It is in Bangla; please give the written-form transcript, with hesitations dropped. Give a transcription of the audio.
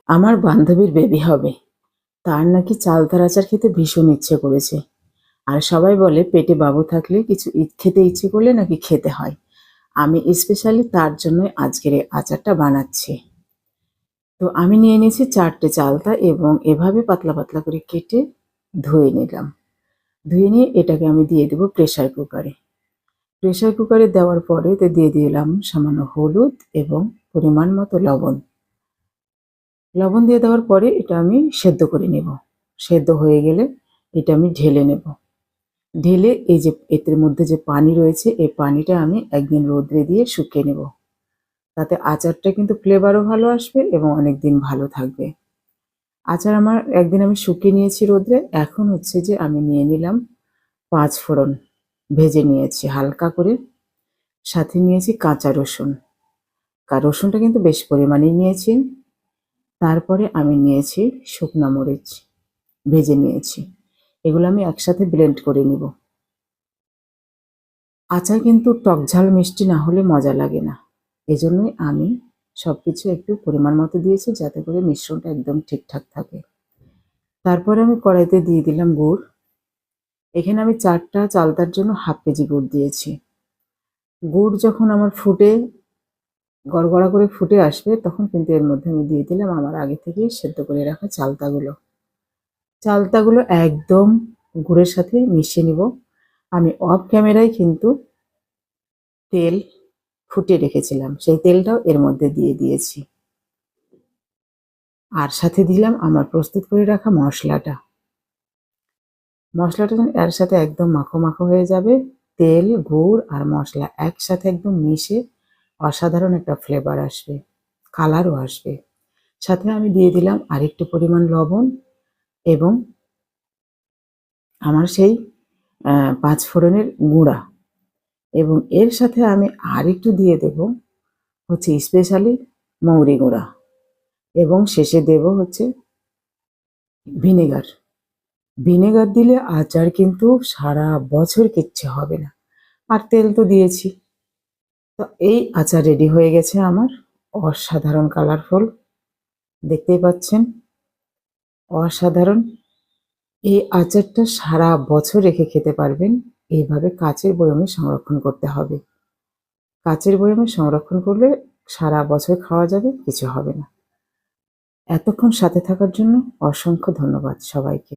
আমার বান্ধবীর বেবি হবে। তার নাকি চালতার আচার খেতে ভীষণ ইচ্ছে করেছে। আর সবাই বলে পেটে বাবু থাকলে কিছু খেতে ইচ্ছে করলে নাকি খেতে হয়। আমি স্পেশালি তার জন্যই আজকের এই আচারটা বানাচ্ছি। তো আমি নিয়ে নিয়েছি 4টে চালতা এবং এভাবে পাতলা পাতলা করে কেটে ধুয়ে নিলাম। ধুয়ে নিয়ে এটাকে আমি দিয়ে দেবো প্রেসার কুকারে। প্রেসার কুকারে দেওয়ার পরে এতে দিয়ে দিলাম সামান্য হলুদ এবং পরিমাণ মতো লবণ। লবণ দিয়ে দেওয়ার পরে এটা আমি সেদ্ধ করে নেব। সেদ্ধ হয়ে গেলে এটা আমি ঢেলে নেব। ঢেলে এই যে এর মধ্যে যে পানি রয়েছে এই পানিটা আমি একদিন রোদ্রে দিয়ে শুকিয়ে নেব। তাতে আচারটা কিন্তু ফ্লেভারও ভালো আসবে এবং অনেক দিন ভালো থাকবে। আচার আমার একদিন আমি শুকিয়ে নিয়েছি রোদ্রে। এখন হচ্ছে যে আমি নিয়ে নিলাম 5 ফোড়ন ভেজে নিয়েছি হালকা করে। সাথে নিয়েছি কাঁচা রসুন। রসুনটা কিন্তু বেশ পরিমাণেই নিয়েছি। তারপরে আমি নিয়েছি শুকনা মরিচ ভেজে নিয়েছি। এগুলো আমি একসাথে ব্লেন্ড করে নিব। আচার কিন্তু টক ঝাল মিষ্টি না হলে মজা লাগে না। এজন্যই আমি সবকিছু একটু পরিমাণ মতো দিয়েছি যাতে করে মিশ্রণটা একদম ঠিকঠাক থাকে। তারপরে আমি কড়াইতে দিয়ে দিলাম গুড়। এখানে আমি 4টা চালতার জন্য হাফ কেজি গুড় দিয়েছি। গুড় যখন আমার গড়গড়া করে ফুটে আসবে তখন কিন্তু এর মধ্যে আমি দিয়ে দিলাম আমার আগে থেকেই সেদ্ধ করে রাখা চালতাগুলো। চালতাগুলো একদম গুড়ের সাথে মিশিয়ে নিব। আমি অফ ক্যামেরায় কিন্তু তেল ফুটিয়ে রেখেছিলাম, সেই তেলটাও এর মধ্যে দিয়ে দিয়েছি। আর সাথে দিলাম আমার প্রস্তুত করে রাখা মশলাটা। মশলাটা যখন এর সাথে একদম মাখো মাখো হয়ে যাবে, তেল, গুড় আর মশলা একসাথে একদম মিশে অসাধারণ একটা ফ্লেভার আসবে, কালারও আসবে। সাথে আমি দিয়ে দিলাম আরেকটু পরিমাণ লবণ এবং আমার সেই 5 ফোড়নের গুঁড়া, এবং এর সাথে আমি আরেকটু দিয়ে দেব হচ্ছে স্পেশালি মৌরি গুঁড়া, এবং শেষে দেব হচ্ছে ভিনেগার। ভিনেগার দিলে আচার কিন্তু সারা বছর কিচ্ছু হবে না। আর তেল তো দিয়েছি। তো এই আচার রেডি হয়ে গেছে আমার। অসাধারণ কালারফুল, দেখতেই পাচ্ছেন, অসাধারণ। এই আচারটা সারা বছর রেখে খেতে পারবেন। এইভাবে কাচের বয়মে সংরক্ষণ করতে হবে। কাচের বয়মে সংরক্ষণ করলে সারা বছর খাওয়া যাবে, কিছু হবে না। এতক্ষণ সাথে থাকার জন্য অসংখ্য ধন্যবাদ সবাইকে।